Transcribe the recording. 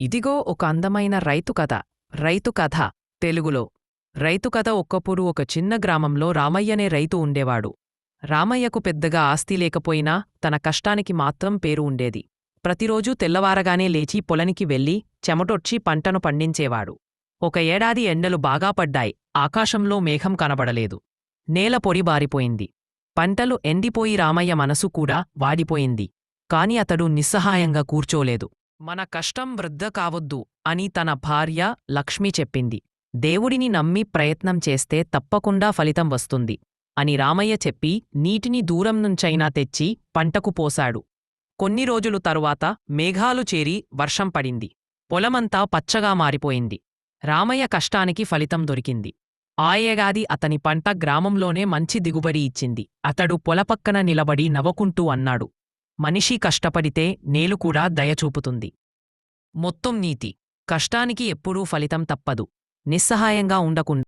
ఇదిగో ఒక అందమైన రైతు కథ. రైతు కథ తెలుగులో. రైతు కథ. ఒక్కప్పుడు ఒక చిన్న గ్రామంలో రామయ్యనే రైతు ఉండేవాడు. రామయ్యకు పెద్దగా ఆస్తి లేకపోయినా తన కష్టానికి మాత్రం పేరు ఉండేది. ప్రతిరోజూ తెల్లవారగానే లేచి పొలానికి వెళ్లి చెమటొడ్చి పంటను పండించేవాడు. ఒక ఏడాది ఎండలు బాగా పడ్డాయి. ఆకాశంలో మేఘం కనబడలేదు. నేల పొడిబారిపోయింది. పంటలు ఎండిపోయి రామయ్య మనసు కూడా వాడిపోయింది. కాని అతడు నిస్సహాయంగా కూర్చోలేదు. మన కష్టం వృద్ధ కావొద్దు అని తన భార్య లక్ష్మి చెప్పింది. దేవుడిని నమ్మి ప్రయత్నం చేస్తే తప్పకుండా ఫలితం వస్తుంది అని రామయ్య చెప్పి నీటిని దూరం నుంచైనా తెచ్చి పంటకు పోశాడు. కొన్ని రోజులు తరువాత మేఘాలు చేరి వర్షం పడింది. పొలమంతా పచ్చగా మారిపోయింది. రామయ్య కష్టానికి ఫలితం దొరికింది. ఆ ఏడాది అతని పంట గ్రామంలోనే మంచి దిగుబడి ఇచ్చింది. అతడు పొలపక్కన నిలబడి నవ్వుకుంటూ అన్నాడు, మనిషి కష్టపడితే నేలు కూడా దయచూపుతుంది. మొత్తం నీతి: కష్టానికి ఎప్పుడూ ఫలితం తప్పదు. నిస్సహాయంగా ఉండకుండా